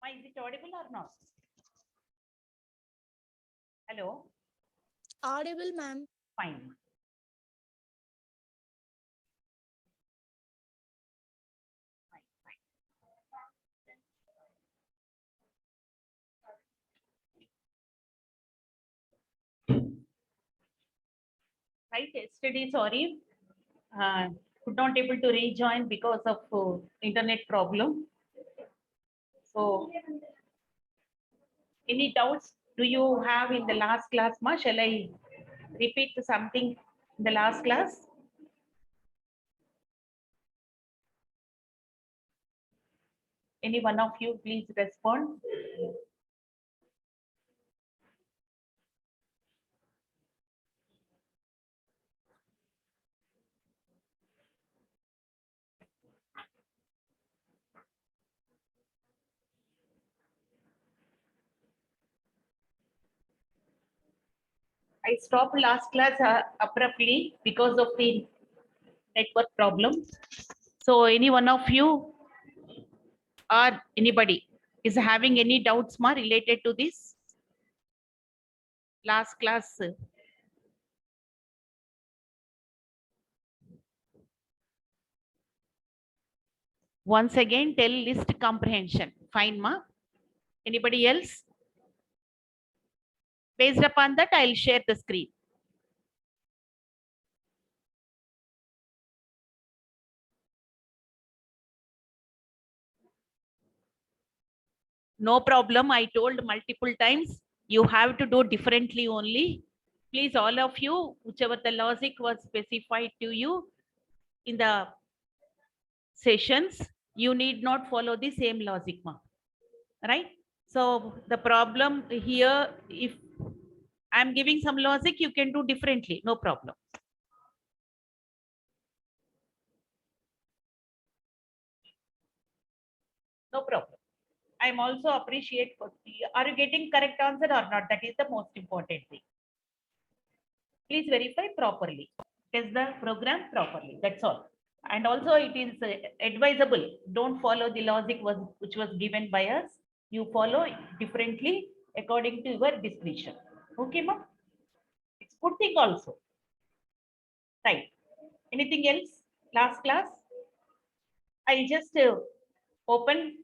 Is it audible or not? Hello? Audible, ma'am. Fine. Right, yesterday, sorry, could not able to rejoin because of internet problem. So, any doubts do you have in the last class, ma? Shall I repeat something in the last class? Any one of you, please respond. I stopped last class abruptly because of the network problem. So, any one of you or anybody is having any doubts, ma, related to this last class? Once again, tell list comprehension. Fine, ma. Anybody else? Based upon that, I'll share the screen. No problem. I told multiple times, you have to do differently only. Please, all of you, whichever the logic was specified to you in the sessions, you need not follow the same logic, ma. Right? So the problem here, if I'm giving some logic, you can do differently. No problem. No problem. I'm also appreciate for are you getting correct answer or not? That is the most important thing. Please verify properly. Test the program properly. That's all. And also it is advisable. Don't follow the logic which was given by us. You follow differently according to your discretion. Okay, ma'am? It's good thing also. Right. Anything else? Last class? I'll just open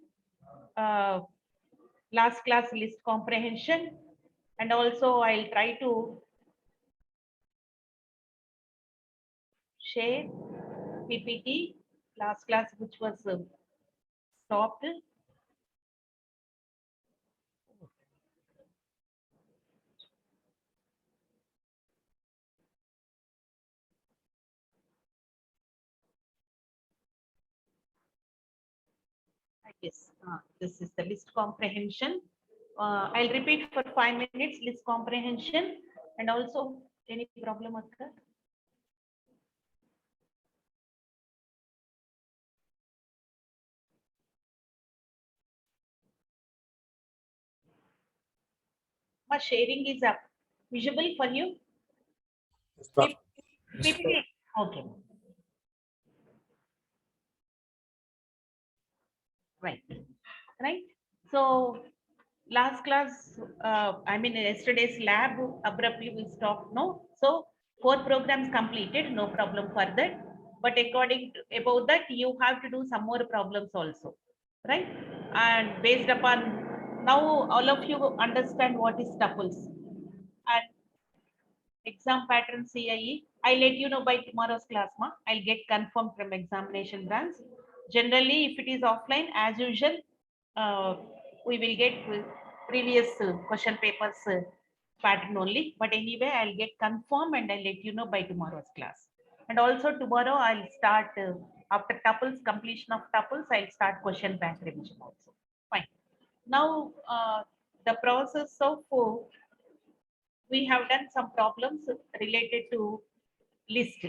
last class list comprehension, and also I'll try to share PPT last class which was stopped. Yes, this is the list comprehension. I'll repeat for 5 minutes list comprehension, and also any problem occur? My sharing is up. Visible for you? PPT. Okay. Right. Right. So last class, I mean yesterday's lab abruptly we stopped. No. So 4 programs completed. No problem for that. But according to about that, you have to do some more problems also. Right. And based upon now, all of you understand what is tuples and exam pattern CIE. I'll let you know by tomorrow's class, ma. I'll get confirmed from examination branch. Generally, if it is offline, as usual, we will get previous question papers pattern only. But anyway, I'll get confirmed and I'll let you know by tomorrow's class. And also tomorrow, I'll start after tuples, completion of tuples, I'll start question bank revision also. Fine. Now, the process of we have done some problems related to list,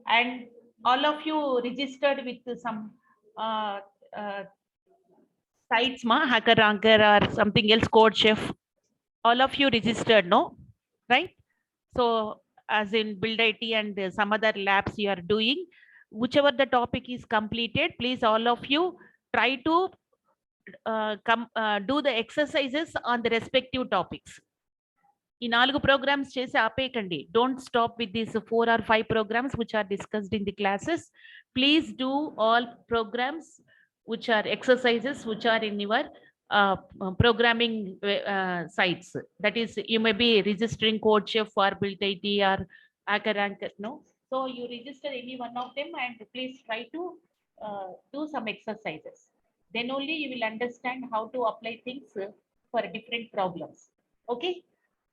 and all of you registered with some uh, uh, sites, ma, hacker ranker or something else, code chef. All of you registered, no? Right? So as in build IT and some other labs you are doing, whichever the topic is completed, please all of you try to do the exercises on the respective topics. ఈ 4 programs చేసి ఆపేయకండి. Don't stop with these 4 or 5 programs which are discussed in the classes. Please do all programs which are exercises which are in your programming sites. That is, you may be registering CodeChef or Built IT or Hacker Ranker, no? So you register any one of them and please try to do some exercises. Then only you will understand how to apply things for different problems. Okay?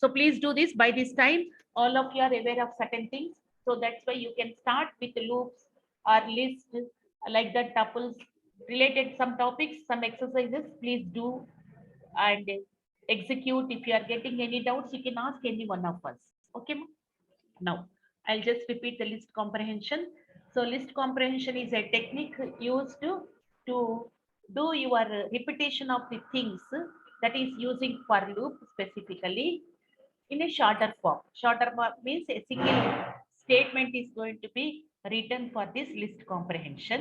So please do this. By this time, all of you are aware of certain things. So that's why you can start with loops or lists like that, tuples, related some topics, some exercises. Please do and execute. If you are getting any doubts, you can ask any one of us. Okay. Now, I'll just repeat the list comprehension. So list comprehension is a technique used to do your repetition of the things, that is using for loop specifically in a shorter form. Shorter form means a single statement is going to be written for this list comprehension,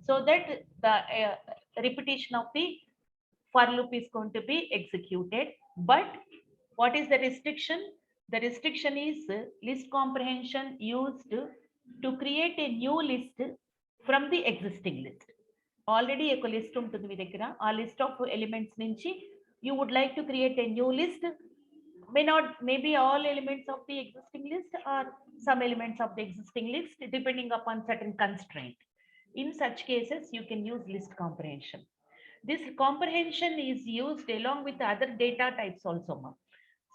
so that the repetition of the for loop is going to be executed. But what is the restriction? The restriction is list comprehension used to create a new list from the existing list. Already a list ఉంటుంది మీ దగ్గర, ఆ list of elements నుంచి you would like to create a new list. Maybe all elements of the existing list or some elements of the existing list, depending upon certain constraint. In such cases, you can use list comprehension. This comprehension is used along with other data types also.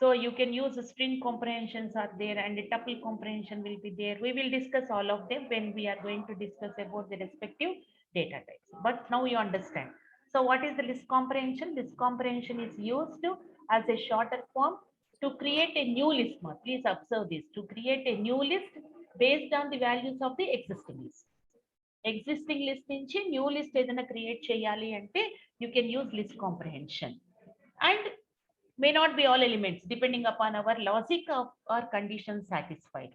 So you can use string comprehensions are there, and tuple comprehension will be there. We will discuss all of them when we are going to discuss about the respective data types. But now you understand. So what is the list comprehension? List comprehension is used as a shorter form to create a new list. Please observe this: to create a new list based on the values of the existing list. Existing list నుంచి new list ఏదైనా create చేయాలి అంటే you can use list comprehension, and may not be all elements depending upon our logic or conditions satisfied.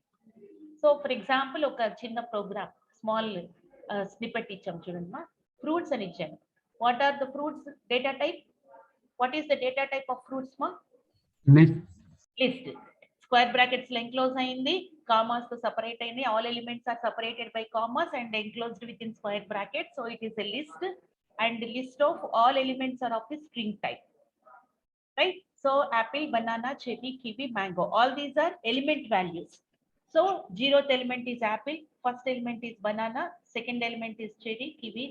So for example, ఒక చిన్న program, small snippet ఇచ్చాం చూడండి మా, fruits అని ఇచ్చాను. What are the fruits data type? What is the data type of fruits ma? List. Square brackets లో enclose అయింది, commas తో separate అయింది. All elements are separated by commas and enclosed within square brackets. So it is a list, and the list of all elements are of the string type. Right? So apple, banana, cherry, kiwi, mango. All these are element values. So 0th element is apple, first element is banana, second element is cherry, kiwi.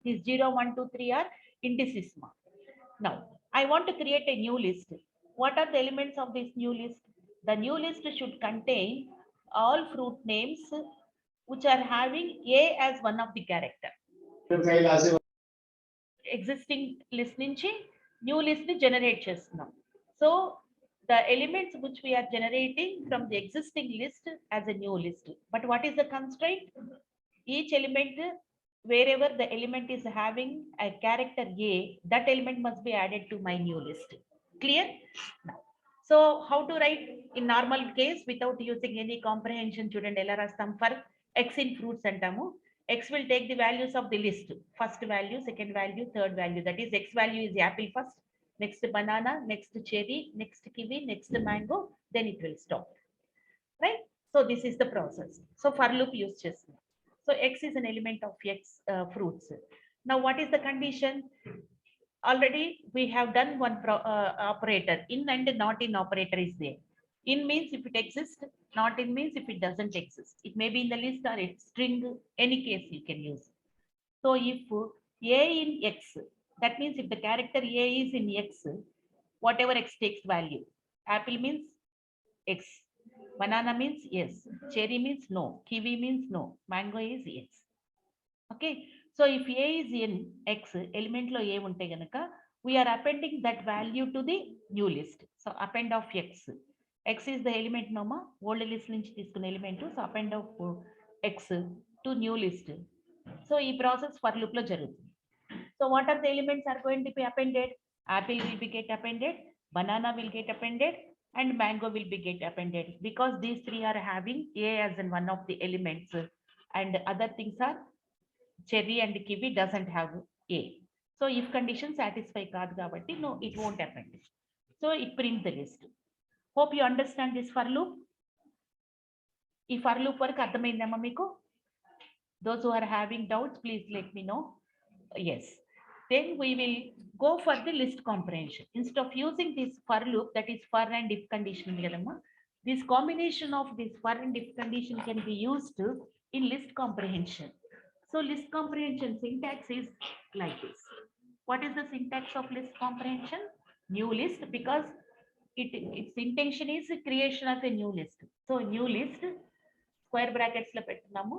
These 0, 1, 2, 3 are indices. Now I want to create a new list. What are the elements of this new list? The new list should contain all fruit names which are having A as one of the character. Existing list నుంచి new list ని generate చేస్తున్నాం. So the elements which we are generating from the existing list as a new list. But what is the constraint? Each element, wherever the element is having a character A, that element must be added to my new list. Clear? Now, so how to write in normal case without using any comprehension? Student ఎలా రాస్తాం? For x in fruits అంటాము. X will take the values of the list. First value, second value, third value. That is, x value is apple first, next banana, next cherry, next kiwi, next mango, then it will stop. Right? So this is the process. So for loop use చేస్తున్నాం. So x is an element of x fruits. Now what is the condition? Already we have done one operator. In and not in operator is there. In means if it exists, not in means if it doesn't exist. It may be in the list or it's string, any case you can use. So if A in X, that means if the character A is in X, whatever X takes value. Apple means X, banana means yes, cherry means no, kiwi means no, mango is yes. Okay. So if A is in X, element lo A unte ganaka, we are appending that value to the new list. So append of X. X is the element noma, old list nunchi తీసుకున్న element. So append of X to new list. So ఈ process for loop lo jarugutundi. So what are the elements are going to be appended? Apple will be get appended, banana will get appended, and mango will be get appended, because these three are having A as in one of the elements, and other things are cherry and kiwi doesn't have A. So if condition satisfy కాదు కాబట్టి no, it won't affect it. So it prints the list. Hope you understand this for loop. ఈ for loop వరకు అర్థమైందమ్మా మీకు? Those who are having doubts, please let me know. Yes. Then we will go for the list comprehension. Instead of using this for loop, that is for and if condition, this combination of this for and if condition can be used in list comprehension. So list comprehension syntax is like this. What is the syntax of list comprehension? New list, because its intention is creation of a new list. So new list, square brackets lo pettunamu,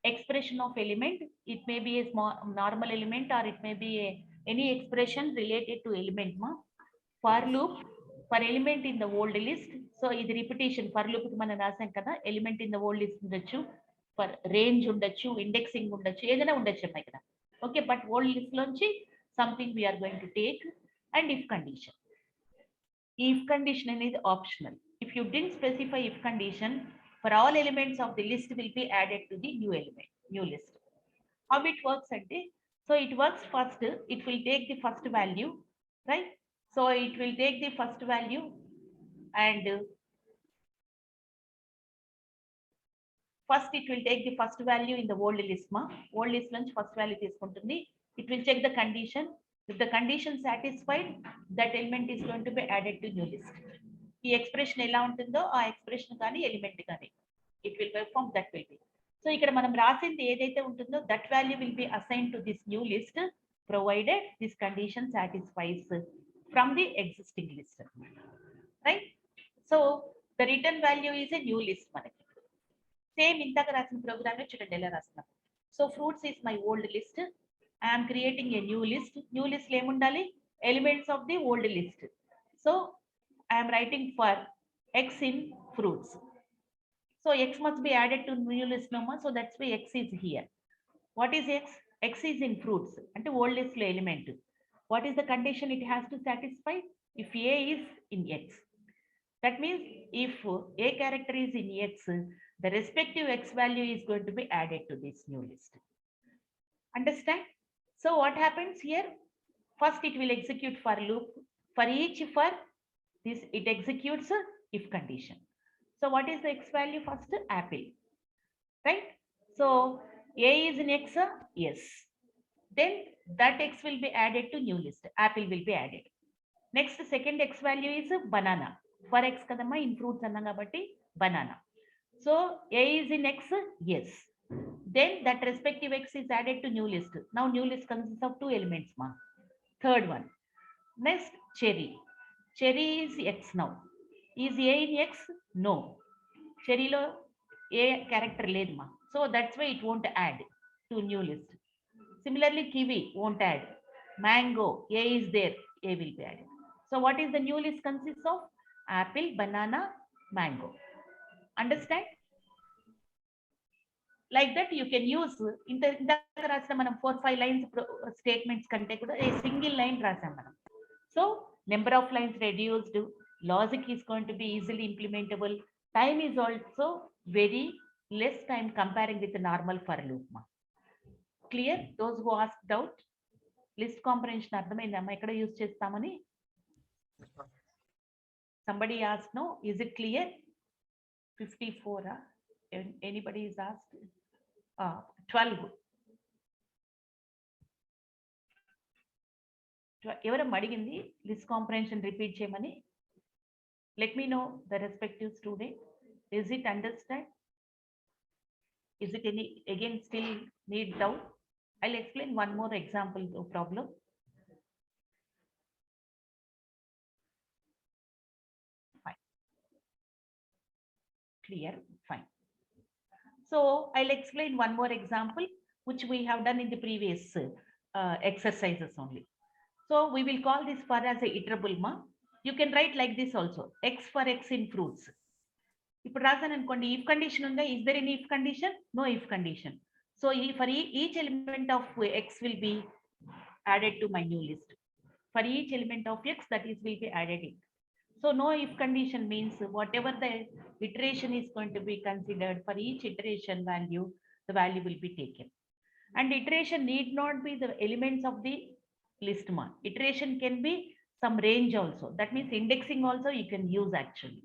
expression of element, it may be a small normal element or it may be any expression related to element ma. For loop, for element in the old list, so ఇది repetition. For loop కి మనం రాసాం కదా, element in the old list ఉండొచ్చు, for range ఉండొచ్చు, indexing ఉండొచ్చు, ఏదైనా ఉండొచ్చు అమ్మా ఇక్కడ. ఓకే, బట్ ఓల్డ్ లిస్ట్ లోంచి something we are going to take. And if condition, ఈ ఇఫ్ కండిషన్ అనేది optional. If you didn't specify if condition, for all elements of the list will be added to the new element, new list. How it works ante, so it works first, it will take the first value, right? So it will take the first value and first it will take the first value in the old list ma. Old list lunch first value తీసుకుంటుంది. It will check the condition. If the condition satisfied, that element is going to be added to new list. ఈ expression ఎలా ఉంటుందో ఆ expression కానీ element కానీ it will perform, that will be. So ఇక్కడ మనం రాసింది ఏదైతే ఉంటుందో that value will be assign to this new list provided this condition satisfies from the existing list, right? So the return value is a new list. మనకి same ఇంతక రాసిన program లో చూడండి ఎలా రాస్తున్నాం. So fruits is my old list, I'm creating a new list. New list లో ఏముండాలి? Elements of the old list. So I am writing for x in fruits. So x must be added to new list number. So that's why x is here. What is x? X is in fruits. And old list element. What is the condition it has to satisfy? If a is in x. That means if a character is in x, the respective x value is going to be added to this new list. Understand? So what happens here? First it will execute for loop. For each for this it executes if condition. So what is the x value first? Apple, right? So a is in x, yes. Then that x will be added to new list. Apple will be added. Next second x value is banana. For x kadamma in fruits anna kabatti banana. So a is in x, yes. Then that respective x is added to new list. Now new list consists of two elements ma. Third one. Next cherry. Cherry is x now. Is a in x? No. Cherry lo a character లేదు ma. So that's why it won't add to new list. Similarly kiwi won't add. Mango, a is there, a will be added. So what is the new list consists of? Apple, banana, mango. Understand? Like that you can use ఇందాక రాసిన మనం 4-5 lines statements కంటే కూడా a single line రాసాం మనం. So number of lines reduced, logic is going to be easily implementable, time is also very less time comparing with the normal for loop ma. Clear? Those who asked doubt, list comprehension అర్థమైందమ్మా ఎక్కడ use చేస్తామని? Somebody asked, no, is it clear? 54 anybody is asked? 12 ఎవరమ్మా అడిగింది list comprehension repeat చేయమని? Let me know the respective student. Is it understand? Is it any again still need doubt? I will explain one more example problem. Fine, clear, fine. So I'll explain one more example which we have done in the previous exercises only. So we will call this for as a iterable ma. You can write like this also, x for x in fruits. ఇప్పుడు రాసాను అనుకోండి, if condition ఉందా? Is there any if condition? No if condition. So for each element of x will be added to my new list. For each element of x, that is will be added in. So no if condition means whatever the iteration is going to be considered, for each iteration value, the value will be taken. And iteration need not be the elements of the list ma. Iteration can be some range also. That means indexing also you can use actually,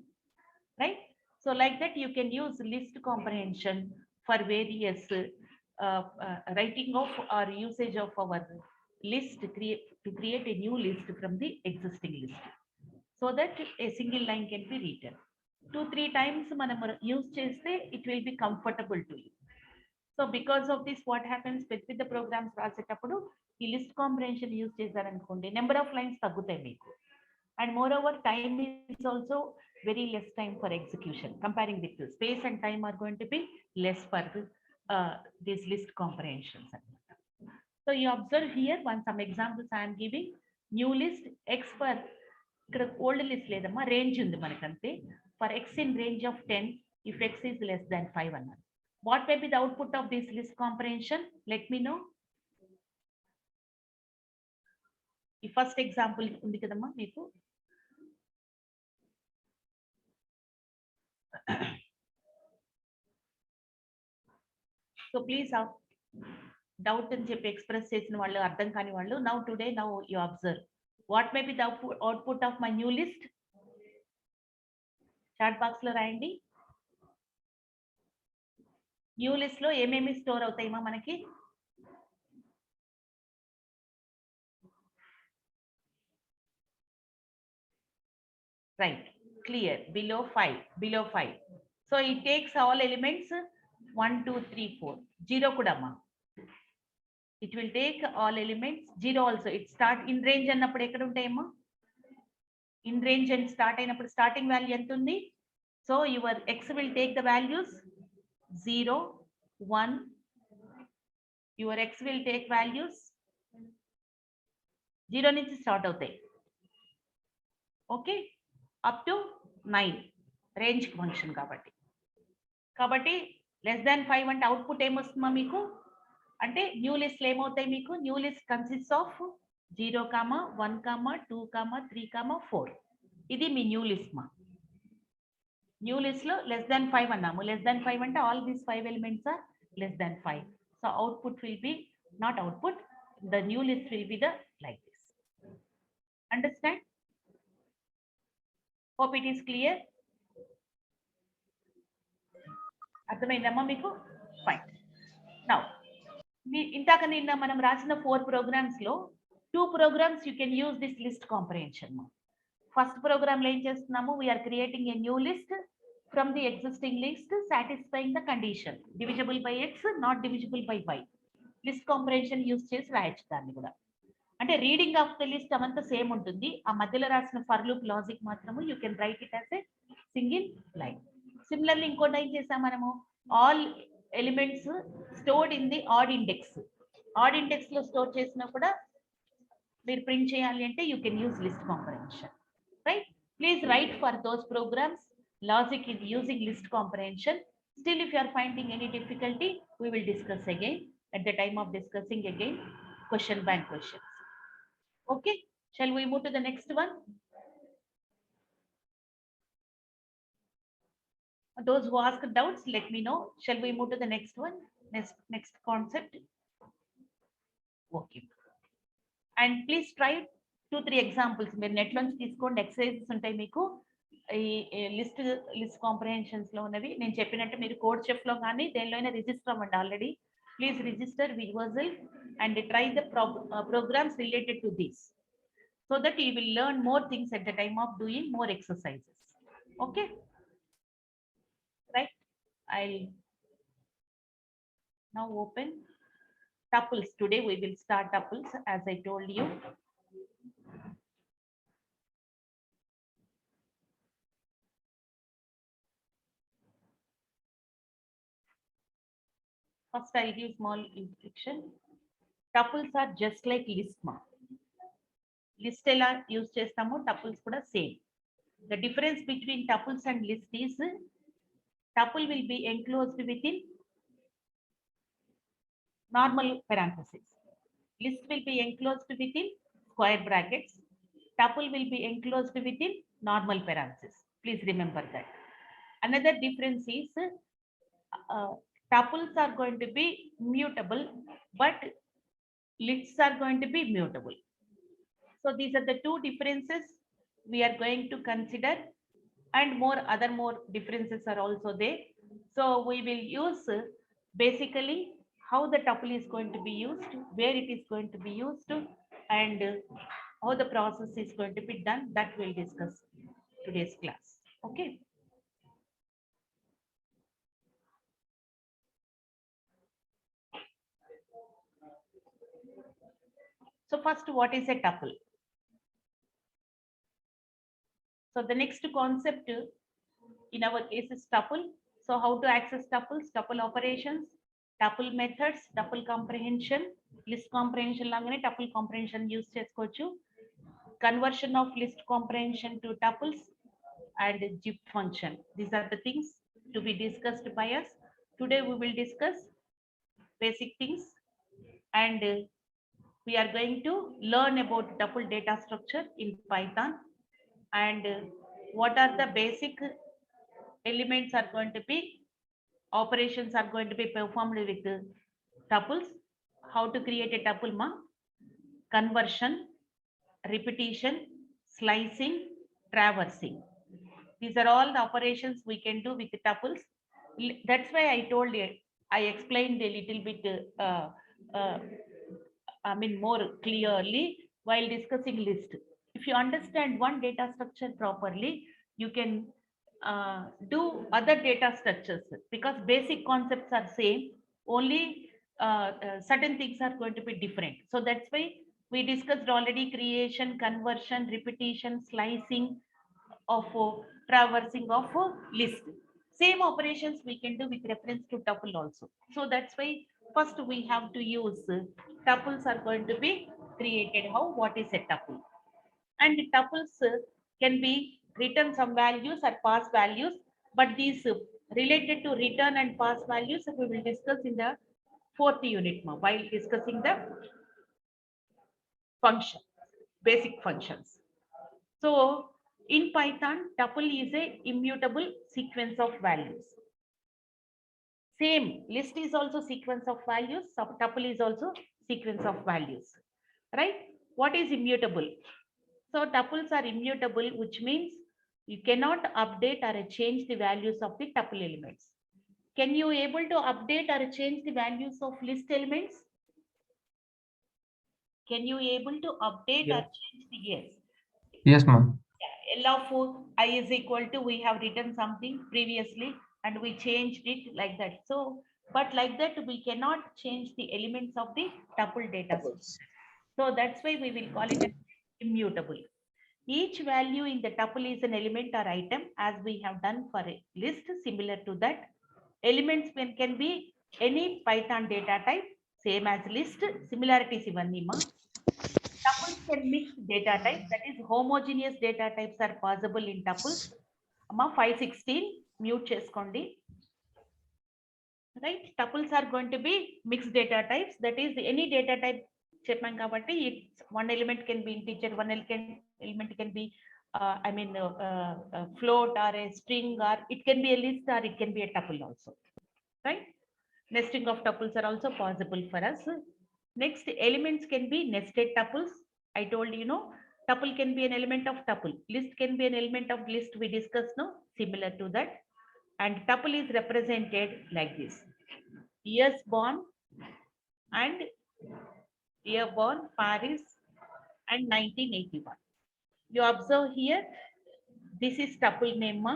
right? So like that you can use list comprehension for various writing of or usage of our list to create a new list from the existing list, so that a single line can be written 2-3 times మనం use చేస్తే it will be comfortable to you. So because of this what happens with the programs రాసేటప్పుడు ఈ list comprehension use చేశారనుకోండి number of lines తగ్గుతాయి మీకు. And moreover, time is also very less time for execution. Comparing with the space and time are going to be less for these list comprehensions. So you observe here some examples I am giving. New list X for old list ledamma range undi manakante for X in range of 10 if X is less than 5 anna. What may be the output of this list comprehension? Let me know. The first example undi kadamma meeku. So please doubt and చెప్పి express చేసిన వాళ్ళు అర్థం కాని వాళ్ళు now you observe what may be the output of my new list. Chat box లో రాయండి. New list లో ఏమేమి స్టోర్ అవుతాయమా మనకి? Right, clear. Below 5. So it takes all elements 1 2 3 4. 0 కూడా అమ్మా, it will take all elements. 0 also. It start in range అన్నప్పుడు ఎక్కడ ఉంటాయమ్మా? ఇన్ రేంజ్ అండ్ స్టార్ట్ అయినప్పుడు స్టార్టింగ్ వాల్యూ ఎంత ఉంది? So your x will take the values 0 1. Your x will take values 0 నుంచి start అవుతాయి. Okay, up to 9 range function కాబట్టి less than 5 అంటే అవుట్పుట్ ఏమొస్తుందా మీకు? అంటే న్యూ లిస్ట్ ఏమవుతాయి మీకు? New list consist of 0, 1, 2, 3, 4. ఇది మీ న్యూ లిస్ట్ మా. న్యూ లిస్ట్ లో లెస్ దాన్ 5 అన్నాము. లెస్ దాన్ 5 అంటే all these 5 elements are less than 5. So output will be not output, the new list will be the like this. Understand? Hope it is clear. అర్థమైందమ్మా మీకు? Fine. Now ఇందాక నిన్న మనం రాసిన 4 programs లో 2 programs you can use this list comprehension. First program లో ఏం చేస్తున్నాము? We are creating a new list from the existing list satisfying the condition divisible by x, not divisible by y. List comprehension use చేసి రాయొచ్చు దాన్ని కూడా. అంటే reading of the list అవంతా same ఉంటుంది. ఆ మధ్యలో రాసిన ఫర్ లూప్ లాజిక్ మాత్రము you can write it as a single line. Similarly ఇంకోటి ఏం చేసాం మనము? All elements stored in the odd index. Odd index లో స్టోర్ చేసినా కూడా మీరు ప్రింట్ చేయాలి అంటే you can use list comprehension. Right? Please write for those programs logic in using list comprehension. Still, if you are finding any difficulty, we will discuss again at the time of discussing again question bank questions. Okay, shall we move to the next one? Those who ask doubts, let me know. Shall we move to the next one? Next concept. Okay. And please try 2-3 examples. మీరు net నుంచి తీసుకోండి. Exercises ఉంటాయి మీకు ఈ list comprehensions లో ఉన్నవి. నేను చెప్పినట్టు మీరు కోడ్ చెఫ్ లో కానీ దేనిలోనే రిజిస్టర్ అవ్వండి. Already please register with yourself and try the programs related to this, so that you will learn more things at the time of doing more exercises. Okay, right? I'll now open tuples. Today we will start tuples as I told you. First I'll give small introduction. Tuples are just like list ma. List ఎలా use చేస్తామో tuples కూడా same. The difference between tuples and list is tuple will be enclosed within normal parentheses. List will be enclosed within square brackets. Tuple will be enclosed within normal parentheses. Please remember that. Another difference is tuples are going to be mutable, but lists are going to be mutable. So these are the two differences we are going to consider, and more differences are also there. So we will use basically how the tuple is going to be used, where it is going to be used, and how the process is going to be done. That we'll discuss today's class. Okay. So first, what is a tuple? So the next concept in our case is tuple. So how to access tuples, tuple operations, tuple methods, tuple comprehension, list comprehension langane tuple comprehension use chesukochu, conversion of list comprehension to tuples, and zip function. These are the things to be discussed by us. Today we will discuss basic things, and we are going to learn about tuple data structure in Python, and what are the basic elements are going to be, operations are going to be performed with tuples, how to create a tuple, conversion, repetition, slicing, traversing. These are all the operations we can do with the tuples. That's why I told you, I explained a little bit, uh, I mean, more clearly while discussing list. If you understand one data structure properly, you can do other data structures, because basic concepts are same, only certain things are going to be different. So that's why we discussed already creation, conversion, repetition, slicing of traversing of list. Same operations we can do with reference to tuple also. So that's why first we have to use tuples are going to be created. How? What is a tuple? And tuples can be return some values or pass values, but these related to return and pass values we will discuss in the fourth unit while discussing the function, basic functions. So in Python, tuple is a immutable sequence of values. Same, list is also sequence of values, tuple is also sequence of values, right? What is immutable? So tuples are immutable, which means you cannot update or change the values of the tuple elements. Can you able to update or change the values of list elements? Can you able to update or change the, yes? Yes, ma'am. L of I is equal to, we have written something previously and we changed it like that. So, but like that, we cannot change the elements of the tuple data structure. So that's why we will call it as immutable. Each value in the tuple is an element or item, as we have done for a list. Similar to that, elements can be any Python data type, same as list. Similarities ivanni ma. Tuples can mix data types, that is homogeneous data types are possible in tuples. Amma 516 mute cheskondi. Right? Tuples are going to be mixed data types, that is any data type చెప్పాం కాబట్టి one element can be integer, one element can be float or a string, or it can be a list, or it can be a tuple also, right? Nesting of tuples are also possible for us. Next, elements can be nested tuples. I told you, tuple can be an element of tuple, list can be an element of list, we discussed, no, similar to that. And tuple is represented like this: years born and year born, Paris, and 1981. You observe here, this is tuple name,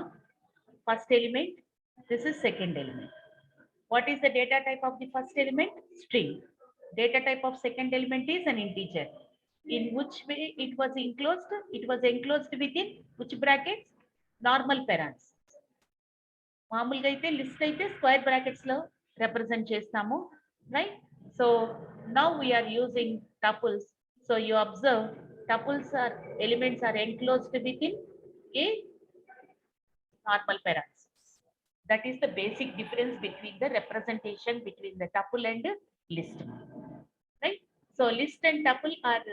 first element, this is second element. What is the data type of the first element? String. Data type of second element is an integer. In which way it was enclosed? It was enclosed within which brackets? Normal parents. మామూలుగా అయితే list అయితే square brackets లో represent చేస్తాము, రైట్? So now we are using tuples. So you observe, tuples are elements are enclosed within a normal parents. That is the basic difference between the representation between the tuple and list, right? So list and tuple are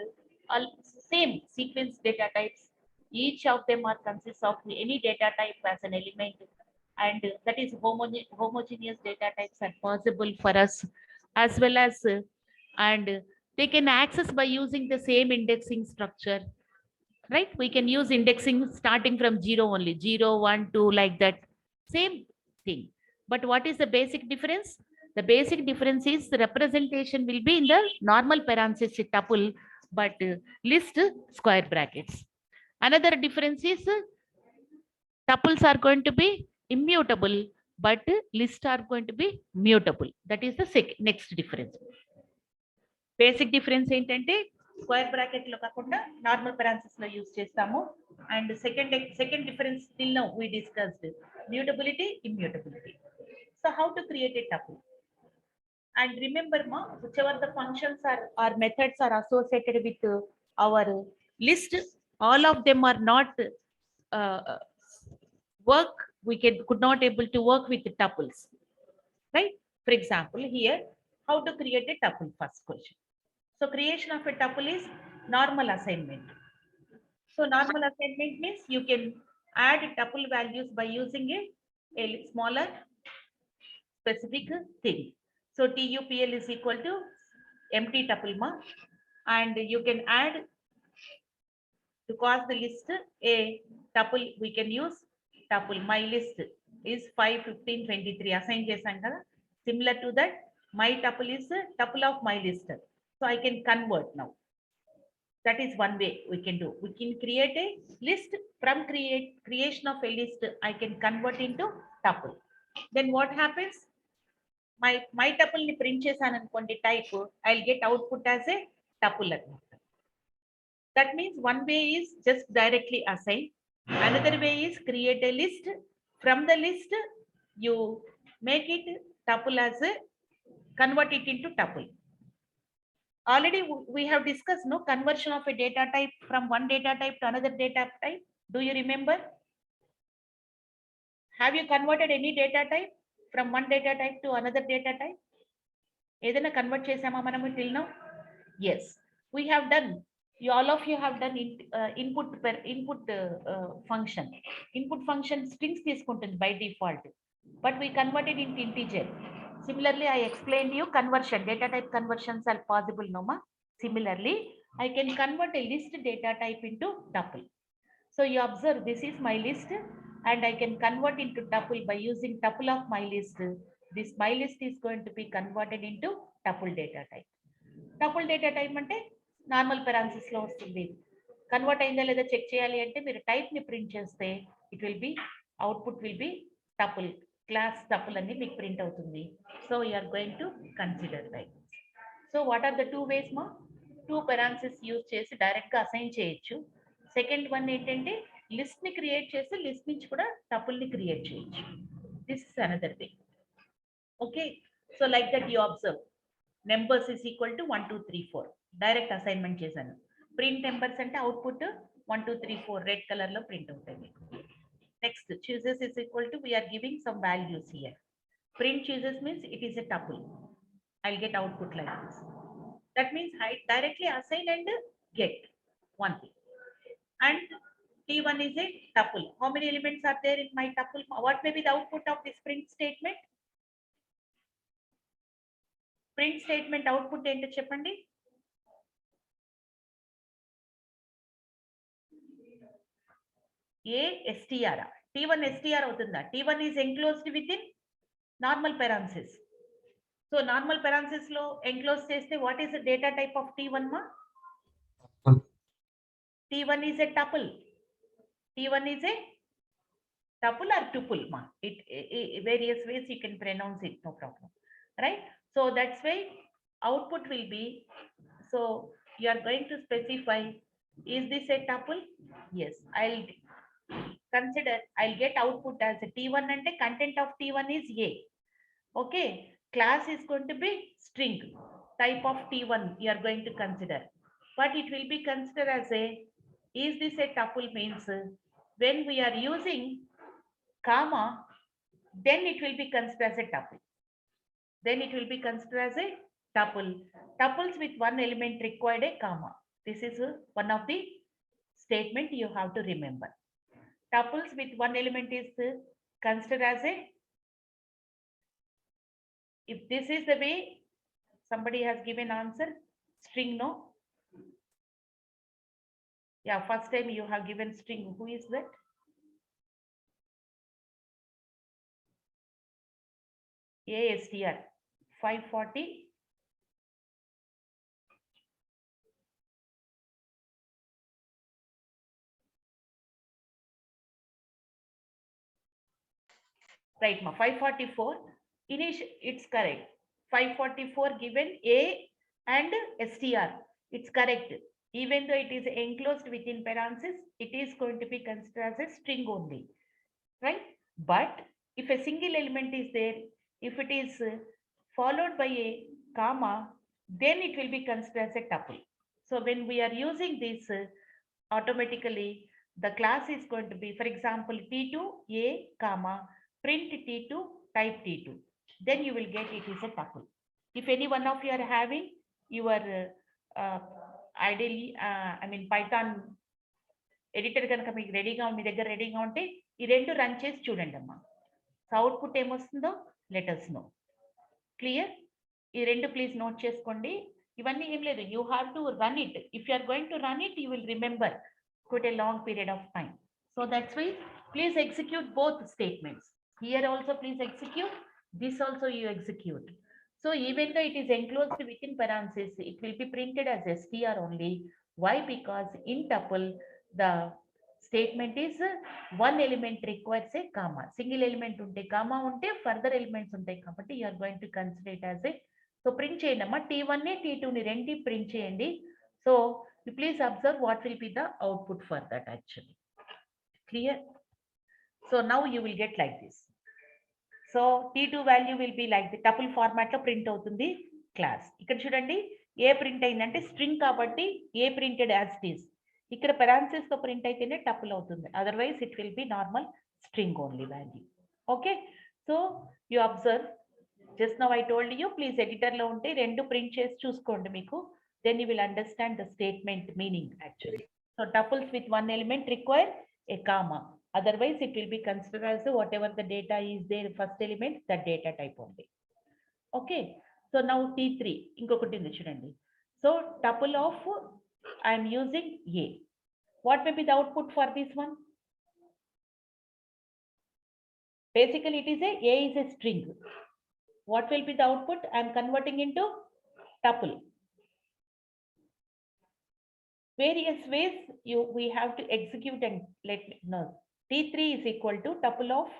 all same sequence data types. Each of them are consists of any data type as an element, and that is homogeneous data types are possible for us, as well as and They can access by using the same indexing structure, right? We can use indexing starting from 0 only, 0, 1, 2, like that. Same thing. But what is the basic difference? The basic difference is the representation will be in the normal parenthesis tuple, but list square brackets. Another difference is tuples are going to be immutable, but lists are going to be mutable. That is the next difference. Basic difference ఏంటంటే square bracket లో కాకుండా normal parenthesis లో use చేస్తాము. And second difference still now we discussed mutability, immutability. So how to create a tuple? And remember ma, whichever the functions or methods are associated with our list, all of them are not uh, work, could not able to work with the tuples, right? For example, here, how to create a tuple? First question. So creation of a tuple is normal assignment. So normal assignment means you can add tuple values by using a smaller specific thing. So TUPL is equal to empty tuple ma, and you can add to cause the list a tuple. We can use tuple. My list is 5, 15, 23. Assign chesam kada. Similar to that, my tuple is a tuple of my list. So I can convert now. That is one way we can do. We can create a list. From creation of a list, I can convert into tuple. Then what happens? My tuple ni print chesaanu anukondi type, I'll get output as a tuple anamata. That means one way is just directly assign. Another way is create a list. From the list, you make it tuple as a, convert it into tuple. Already we have discussed no conversion of a data type from one data type to another data type. Do you remember? Have you converted any data type from one data type to another data type? Edaina convert chesama manamu till now? Yes, we have done. All of you have done input function. Input function strings తీసుకుంటుంది by default, but we converted into integer. Similarly, I explained you conversion, data type conversions are possible, no ma? Similarly, I can convert a list data type into tuple. So you observe, this is my list and I can convert into tuple by using tuple of my list. This my list is going to be converted into tuple data type. Tuple data type ante normal parenthesis లో వస్తుంది. Convert అయిందా లేదా check చేయాలి అంటే మీరు type ని print చేస్తే it will be, output will be tuple, class tuple అని మీకు ప్రింట్ అవుతుంది. So you are going to consider like. So what are the two ways మా? టూ పారాన్సిస్ యూజ్ చేసి డైరెక్ట్ గా అసైన్ చేయొచ్చు. సెకండ్ వన్ ఏంటంటే list ని create చేసి లిస్ట్ నుంచి కూడా టపుల్ ని క్రియేట్ చేయొచ్చు. This is another way. Okay, so like that you observe numbers is equal to 1 2 3 4. Direct assignment చేశాను. ప్రింట్ నెంబర్స్ అంటే అవుట్పుట్ 1 2 3 4 రెడ్ కలర్ లో ప్రింట్ అవుతుంది. Next chooses is equal to, we are giving some values here. Print chooses means it is a tuple. I'll get output like this. That means I directly assign and get one thing. And T1 is a tuple. How many elements are there in my tuple? What may be the output of this print statement? Print statement output ఏంటో చెప్పండి. str. T1 str అవుతుందా? T1 is enclosed within normal parenthesis. So normal parenthesis లో enclose చేస్తే what is the data type of T1 ma? T1 is a tuple. T1 is a tuple or tuple ma? It various ways you can pronounce it, no problem, right? So that's why output will be, so you are going to specify, is this a tuple? Yes, I'll consider, I'll get output as a T1 and the content of T1 is A. Okay, class is going to be string. Type of T1 you are going to consider, but it will be considered as a, is this a tuple means when we are using comma, then it will be considered as a tuple. Then it will be considered as a tuple. Tuples with one element required a comma. This is one of the statement you have to remember. Tuples with one element is considered as a, if this is the way somebody has given answer, String, no? Yeah, first time you have given string. Who is that? ASTR 540. Right, ma. 544. It's correct. 544 given A and STR. It's correct. Even though it is enclosed within parentheses, it is going to be considered as a string only. Right? But if a single element is there, if it is followed by a comma, then it will be considered as a tuple. So when we are using this, automatically the class is going to be, for example, T2 A comma print T2 type T2. Then you will get it is a tuple. If any one of you are having your ideally, Python editor కనుక మీకు రెడీగా మీ దగ్గర రెడీగా ఉంటే ఈ రెండు run చేసి చూడండి అమ్మా. సో అవుట్పుట్ ఏమొస్తుందో లెటర్స్ నో. క్లియర్? ఈ రెండు ప్లీజ్ నోట్ చేసుకోండి. ఇవన్నీ ఏం లేదు, you have to run it. If you are going to run it, you will remember quite a long period of time. So that's why please execute both statements. Here also please execute, this also you execute. So even though it is enclosed within parentheses, it will be printed as str only. Why? Because in tuple the statement is one element requires a comma. Single element unte comma unte further elements untai kabatti you are going to consider it as a. So print cheyandi amma, t1 ni t2 ni rendi print cheyandi. So you please observe what will be the output for that actually. Clear? So now you will get like this. So t2 value will be like the tuple format lo print avutundi class. Ikkada chudandi a print ayindante string kabatti a printed as it is. Ikkada parentheses తో print అయితేనే tuple అవుతుంది. Otherwise it will be normal string only value. Okay? So you observe, just now I told you, please editor లో ఉంటే రెండు print చేసి చూసుకోండి మీకు. Then you will understand the statement meaning actually. So tuples with one element require a comma. Otherwise it will be considered as whatever the data is there, first element, the data type only. Okay. So now T3 ఇంకొకటి ఉంది చూడండి. So tuple of I am using A. What may be the output for this one? Basically it is A is a string. What will be the output? I am converting into tuple. Various ways we have to execute and let me know. T3 is equal to tuple of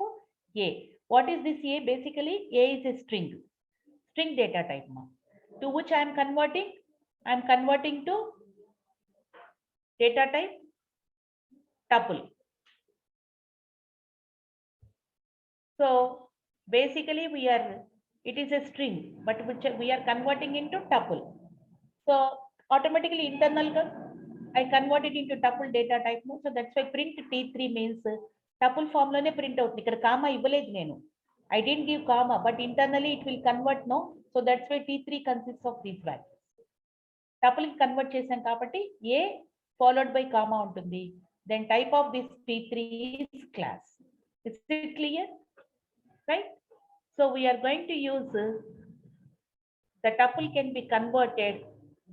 A. What is this A? Basically A is a string data type, to which I am converting. I am converting to data type tuple. So basically it is a string, but which we are converting into tuple. So automatically internal I convert it into tuple data type. So that's why print T3 means tuple form lone print out. Ikkada comma ivvaledu nenu. I didn't give comma, but internally it will convert, no. So that's why T3 consists of these values. Tuple convert chesam kabatti A followed by comma untundi. Then type of this T3 is class. Is it clear? Right? So we are going to use the tuple can be converted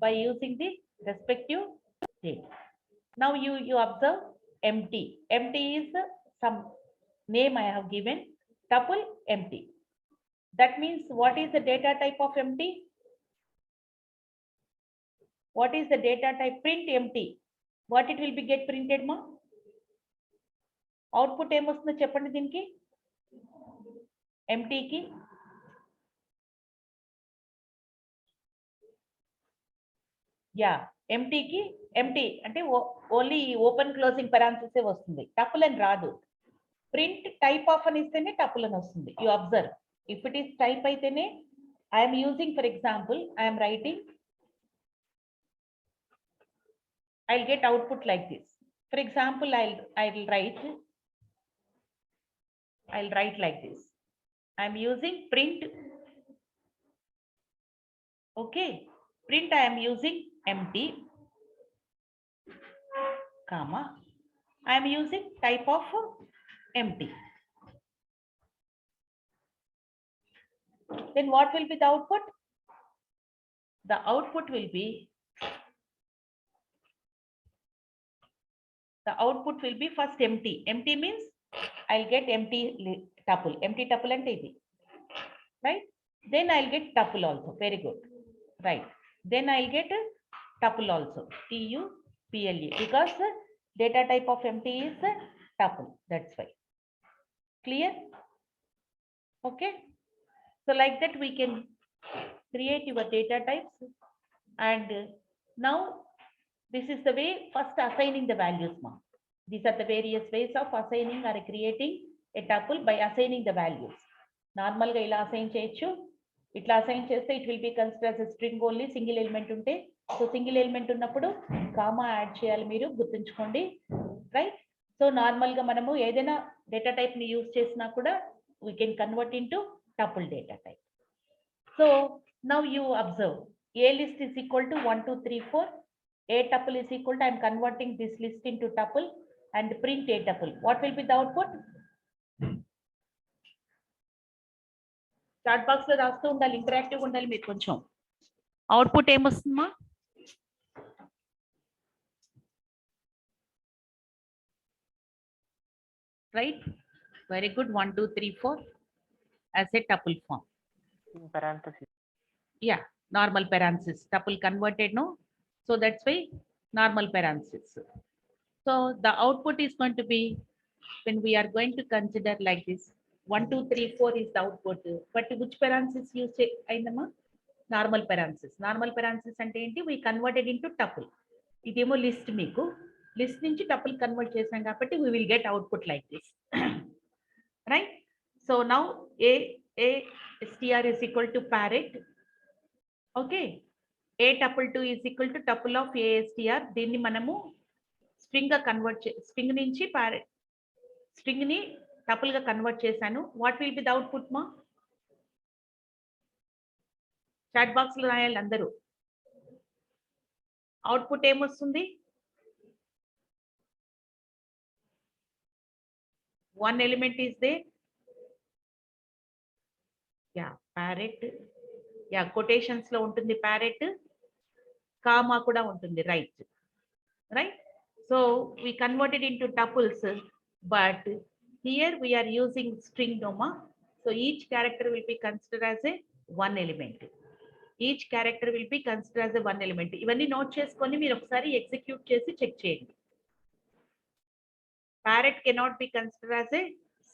by using the respective state. Now you observe empty. Empty is some name I have given, tuple empty. That means what is the data type of empty? What is the data type? Print empty. What it will be get printed, ma? Output em vastundo cheppandi dinki. Empty ki ఎంటీకి empty అంటే only open closing parenthesis వస్తుంది, tuple అని రాదు. Print type of అని ఇస్తేనే tuple అని వస్తుంది. You observe, if it is type అయితేనే I'm using, for example I'm writing, I'll get output like this. For example, I'll write like this. I'm using print. Okay, print I am using empty, comma, I am using type of empty. Then what will be the output? The output will be The output will be first empty. Empty means I'll get empty tuple. Empty tuple and easy. Right? Then I'll get tuple also. Very good. Right. Then I'll get a tuple also. T-U-P-L-E. Because the data type of empty is a tuple. That's why. Clear? Okay. So like that we can create your data types. And now this is the way first assigning the values. These are the various ways of assigning or creating a tuple by assigning the values. Normal ga ila assign cheyochu. Itla assign cheste it will be considered as a string only, single element unte. So single element ఉన్నప్పుడు comma add చేయాలి, మీరు గుర్తుంచుకోండి. Right? So normal గా మనము ఏదైనా data type ని use చేసినా కూడా we can convert into tuple data type. So now you observe a list is equal to 1 2 3 4. A tuple is equal to, I am converting this list into tuple and print a tuple. What will be the output? Chat box లో రాస్తూ ఉండాలి, interactive ఉండాలి మీరు కొంచెం. Output ఏమొస్తుందమ్మా? Right, very good. 1 2 3 4 as a tuple form. In parentheses. Yeah, normal parenthesis. Tuple converted, no? So that's why normal parenthesis. So the output is going to be, when we are going to consider like this, 1 2 3 4 is the output. But which parenthesis use aindama? Normal parenthesis. Normal parenthesis ante enti? We converted into tuple. Idemo list meeku. List nunchi tuple convert chesam kabatti we will get output like this. Right? So now a str is equal to parrot. Okay. A tuple 2 is equal to tuple of a str. దీన్ని మనము string గా convert string నుంచి string ని tuple గా convert చేశాను. What will be the output మా? Chat box లో రాయాలి అందరూ. అవుట్పుట్ ఏమొస్తుంది? One element is they. Yeah, parrot. Yeah, quotations లో ఉంటుంది ప్యారెట్, కామా కూడా ఉంటుంది. Right, right. So we converted into tuples, but here we are using string noma. So each character will be considered as a one element. Each character will be considered as a one element. ఇవన్నీ note చేసుకొని మీరు ఒకసారి execute చేసి check చేయండి. Parrot cannot be considered as a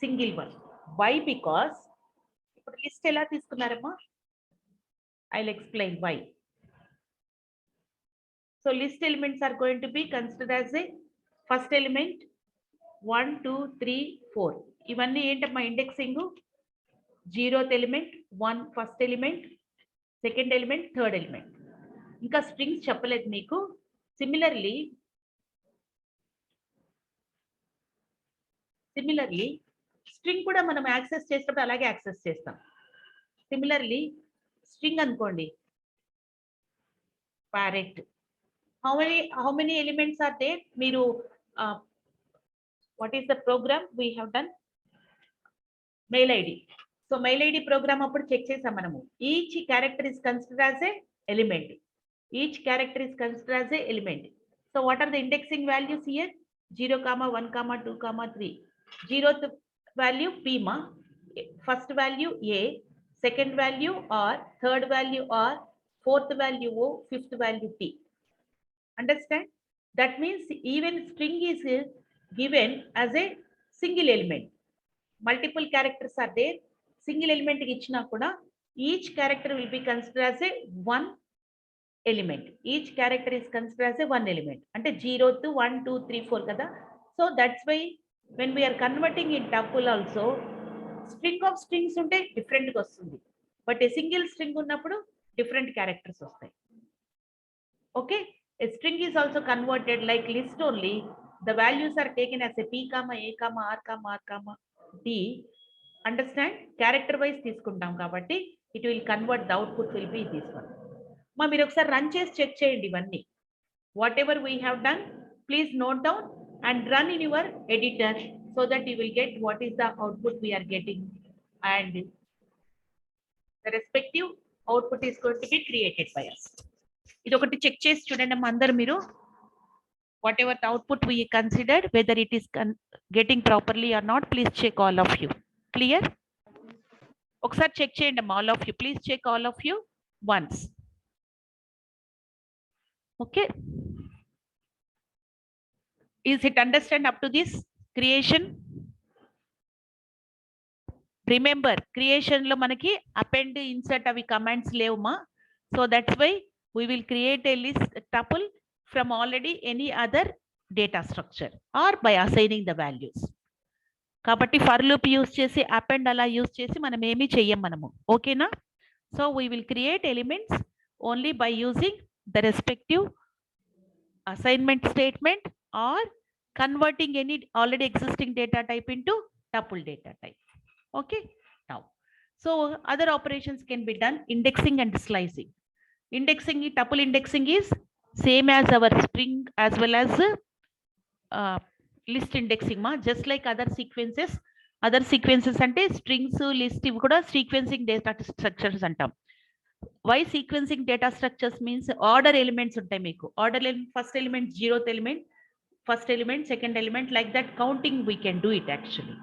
single one. Why? Because ఇప్పుడు list ఎలా తీసుకున్నారమ్మా? I'll explain why. So list elements are going to be considered as a first element 1 2 3 4. ఇవన్నీ ఏంటమ్మా? Indexing. 0th element 1 first element, second element, third element. ఇంకా strings చెప్పలేదు మీకు. Similarly string కూడా మనం access చేసినప్పుడు అలాగే యాక్సెస్ చేస్తాం. సిమిలర్లీ స్ట్రింగ్ అనుకోండి, parrot. How many elements are there? Meeru what is the program we have done? Mail ID. So mail ID program appudu check chesam manamu. Each character is considered as a element. Each character is considered as a element. So what are the indexing values here? 0, 1, 2, 3. 0th value P ma, first value A, second value R, third value R, fourth value O, fifth value T. Understand? That means even string is given as a single element. Multiple characters are there. Single element ichina kuda each character will be considered as a one element. Each character is considered as a one element. Ante 0 to 1 2 3 4 kada. So that's why when we are converting in tuple also, string of strings unte different ga vastundi, but a single string unnappudu different characters vastayi. Okay. A string is also converted like list only. The values are taken as a P, A, R, D. Understand? Character wise తీసుకుంటాం కాబట్టి it will convert, the output will be this one. మా మీరు ఒకసారి run చేసి check చేయండి ఇవన్నీ. Whatever we have done, please note down and run in your editor so that you will get what is the output we are getting, and the respective output is going to be created by us. ఇది ఒకటి check చేసి చూడండి అమ్మా అందరు మీరు. whatever the output we considered, whether it is getting properly or not, please check all of you. Clear? ఒకసారి check చేయండి all of you. Please check all of you once. Okay. Is it understand up to this creation? Remember, creation lo manaki append, insert avi commands levuma. So that's why we will create a list tuple from already any other data structure or by assigning the values. కాబట్టి for loop use చేసి append అలా use చేసి మనం ఏమీ చెయ్యం మనము. ఓకేనా? So we will create elements only by using the respective assignment statement or converting any already existing data type into tuple data type. Okay. Now, so other operations can be done, indexing and slicing. Indexing, tuple indexing is same as our string as well as list indexing ma, just like other sequences. Other sequences ante strings, list ivi kuda sequencing data structures antam. Why sequencing data structures means order elements untai meeku. Order element, first element, zeroth element, first element, second element, like that counting we can do it actually.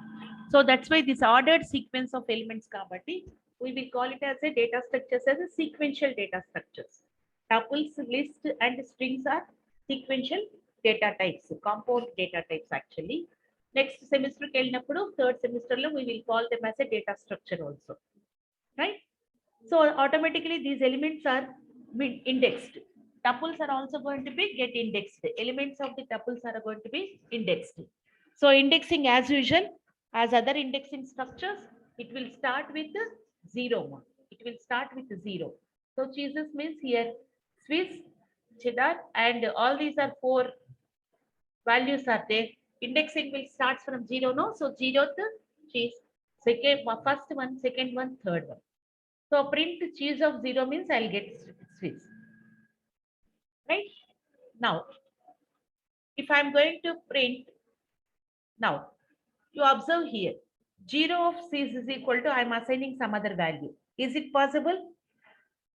So that's why this ordered sequence of elements kabatti we will call it as a data structures as a sequential data structures. Tuples, list and strings are sequential data types, compound data types actually. Next semester ki ellinappudu, third semester lo we will call them as a data structure also, right? So automatically these elements are indexed. Tuples are also going to be get indexed. Elements of the tuples are going to be indexed. So indexing as usual, as other indexing structures, it will start with 0. It will start with 0. So cheeses means here Swiss, cheddar, and all these are 4 values are there. Indexing will start from 0, no? So 0th cheese, second, first one, second one, third one. So print cheese of 0 means I'll get Swiss. Right? Now, if I'm going to print, now you observe here, 0 of Swiss is equal to, I'm assigning some other value. Is it possible?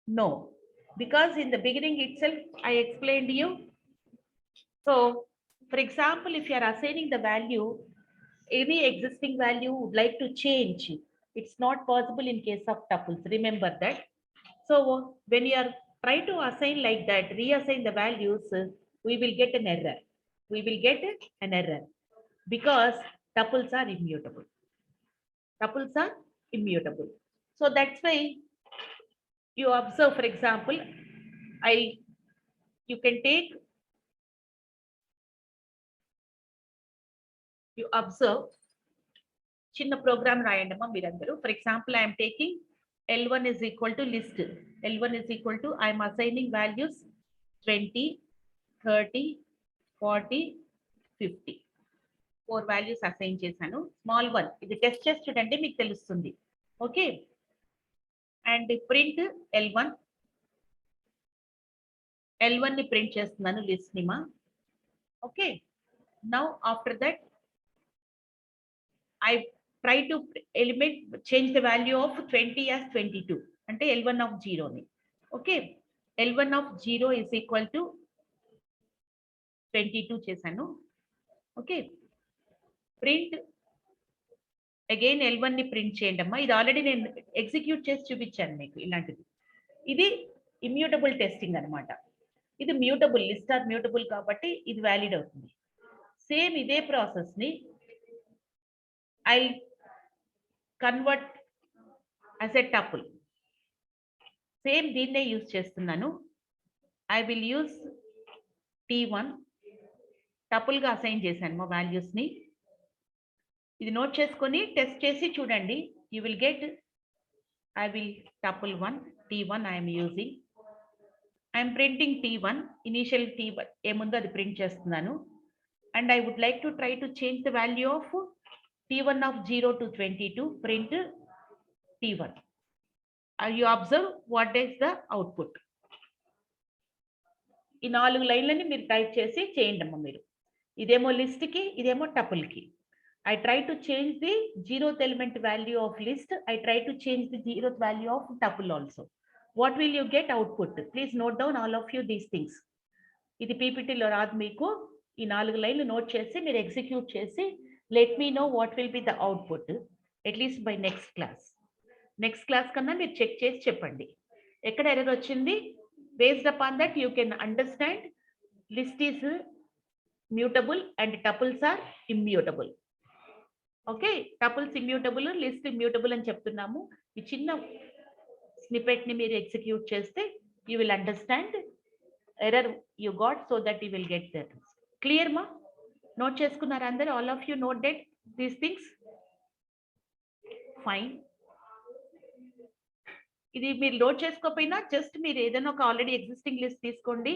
No, because in the beginning itself, I explained to you. So, for example, if you are assigning the value, any existing value would like to change, it's not possible in case of tuples. Remember that. So when you are trying to assign like that, reassign the values, we will get an error. We will get an error because tuples are immutable. Tuples are immutable. So that's why you observe, for example, you can take, you observe chinna program rayandama mirandaru. For example, I am taking L1 is equal to list. L1 is equal to, I am assigning values 20, 30, 40, 50. 4 values assign chesanu. Small one. ఇది test చేసి చూడండి మీకు తెలుస్తుంది. Okay. And print L1. L1 ని print చేస్తున్నాను list ని మా. Okay. Now after that I try to change the value of 20 as 22. అంటే L1 of 0 ని. Okay. L1 of 0 is equal to 22 చేశాను. Okay. Print again L1 ని print చేయండి అమ్మా. ఇది ఆల్రెడీ నేను ఎగ్జిక్యూట్ చేసి చూపించాను మీకు ఇలాంటిది. ఇది ఇమ్యూటబుల్ టెస్టింగ్ అన్నమాట. ఇది మ్యూటబుల్, లిస్ట్ ఆర్ మ్యూటబుల్ కాబట్టి ఇది వ్యాలిడ్ అవుతుంది. సేమ్ ఇదే ప్రాసెస్ ని I convert as a tuple. Same దీన్నే యూజ్ చేస్తున్నాను. I will use T1 tuple గా అసైన్ చేశాను మా వాల్యూస్ ని. ఇది నోట్ చేసుకొని టెస్ట్ చేసి చూడండి. You will get, I will tuple 1 T1 I'm using. I'm printing T1, initial T1 ఏముందో అది ప్రింట్ చేస్తున్నాను. And I would like to try to change the value of T1 of 0 to 22, print T1. You observe what is the output. ఈ 4 లైన్లని మీరు type చేసి చేయండి అమ్మ మీరు. ఇదేమో లిస్ట్ కి, ఇదేమో టపుల్ కి. I try to change the 0th element value of list. I try to change the 0th value of tuple also. What will you get output? Please note down all of you these things. ఇది PPT లో రాదు మీకు. ఈ 4 లైన్లు note చేసి మీరు execute చేసి let me know what will be the output at least by next class. Next class కన్నా మీరు చెక్ చేసి చెప్పండి ఎక్కడ ఎర్రర్ వచ్చింది. Based upon that you can understand list is mutable and tuples are immutable. Okay, tuples immutable, list immutable అని చెప్తున్నాము. ఈ చిన్న స్నిపెట్ ని మీరు ఎగ్జిక్యూట్ చేస్తే you will understand error you got so that you will get that. Clear మా? Note చేసుకున్నారు అందరు? All of you note debt these things? Fine. ఇది మీరు లోడ్ చేసుకోకపోయినా జస్ట్ మీరు ఏదైనా ఒక ఆల్రెడీ ఎగ్జిస్టింగ్ లిస్ట్ తీసుకోండి.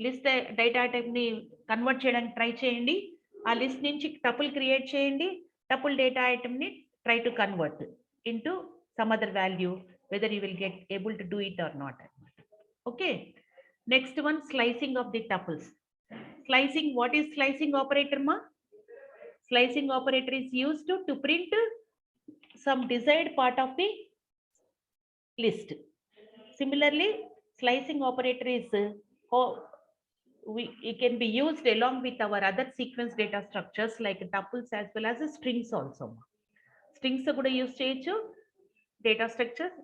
లిస్ట్ డేటా ఐటమ్ ని కన్వర్ట్ చేయడానికి ట్రై చేయండి. ఆ లిస్ట్ నుంచి టపుల్ క్రియేట్ చేయండి. టపుల్ డేటా ఐటమ్ ని try to convert into some other value, whether you will get able to do it or not. Okay, next one slicing of the tuples. Slicing, what is slicing operator ma? Slicing operator is used to print some desired part of the list. Similarly, slicing operator is it can be used along with our other sequence data structures like tuples as well as strings also. Strings kuda use cheyochu, data structures,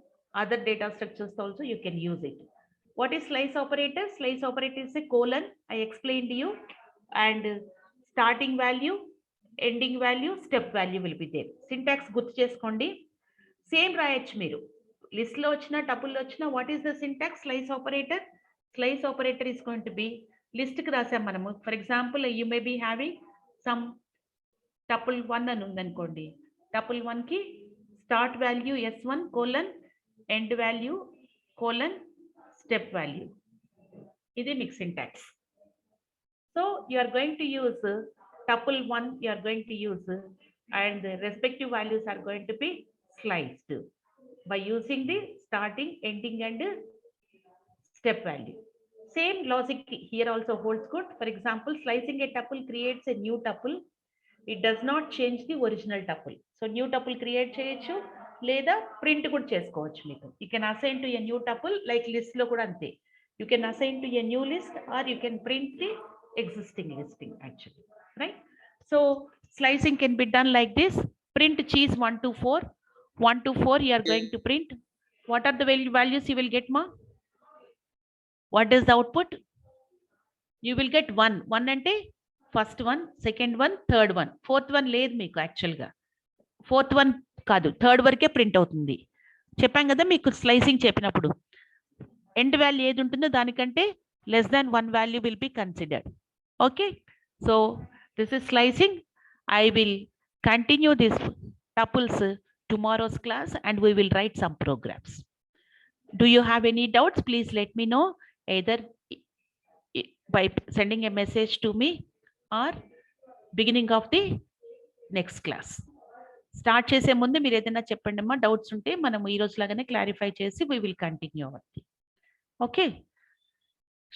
other data structures also you can use it. What is slice operator? Slice operator is a colon, I explained to you, and starting value, ending value, step value will be there. Syntax గుర్తు చేసుకోండి. Same రాయొచ్చు మీరు. List లో వచ్చిన tuple లో వచ్చిన what is the syntax? Slice operator. Slice operator is going to be, list కి రాసాం మనము. For example you may be having some tuple 1 అని ఉందనుకోండి. టపుల్ 1 కి start value S1 colon, end value colon, step value. ఇది మీకు syntax. So you are going to use tuple 1, you are going to use, and the respective values are going to be sliced by using the starting, ending and step value. Same logic here also holds good. For example, slicing a tuple creates a new tuple. It does not change the original tuple. So new tuple create cheyochu లేదా print కూడా చేసుకోవచ్చు. మీకు you can assign to a new tuple like list లో కూడా అంతే. You can assign to a new list or you can print the existing listing actually, right? So slicing can be done like this. Print cheese 1 to 4. 1 to 4 you are going to print. What are the values you will get ma? What is the output? You will get 1. 1 ante first one, second one, third one. Fourth one లేదు మీకు actual గా. Fourth one కాదు, third వరకే print అవుతుంది. చెప్పాం కదా మీకు slicing చెప్పినప్పుడు. ఎండ్ వాల్యూ ఏది ఉంటుందో దానికంటే less than 1 value will be considered. Okay, so this is slicing. I will continue this tuples tomorrow's class and we will write some programs. Do you have any doubts? Please let me know either by sending a message to me or beginning of the next class. Start చేసే ముందు మీరు ఏదైనా చెప్పండి అమ్మా, doubts ఉంటే మనం ఈ రోజు లాగానే క్లారిఫై చేసి we will continue our thing. Okay,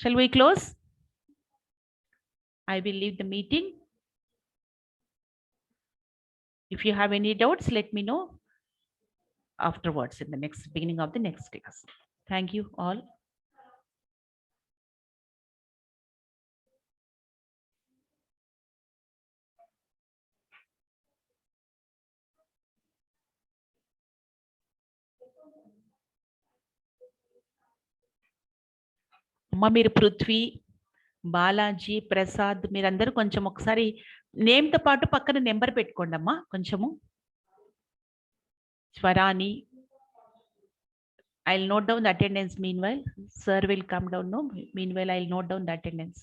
shall we close? I will leave the meeting. If you have any doubts, let me know afterwards in the next beginning of the next class. Thank you all. అమ్మ మీరు పృథ్వీ, బాలాజీ, ప్రసాద్ మీరందరూ కొంచెం ఒకసారి నేమ్తో పాటు పక్కన number పెట్టుకోండి అమ్మా. కొంచెము స్వరాని. I'll note down the attendance meanwhile. Sir will come down. No, meanwhile I'll note down the attendance.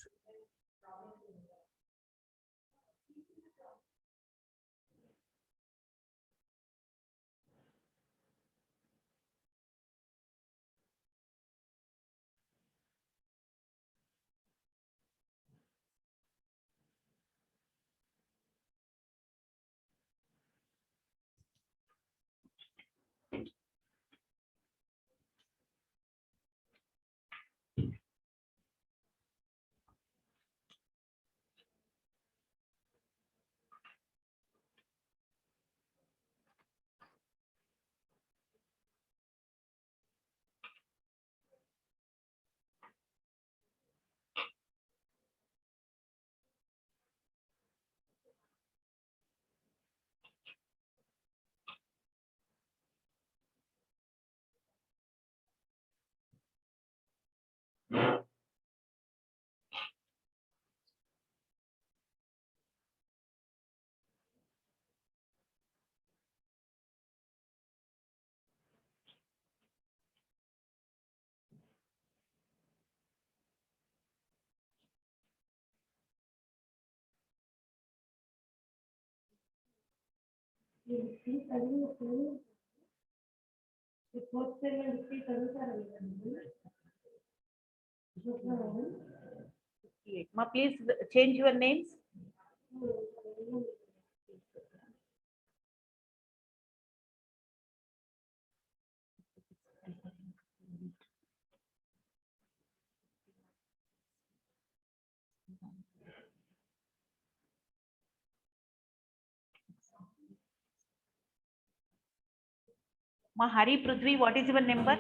Ma, please change your names. Ma, Hari Prithvi, what is your number?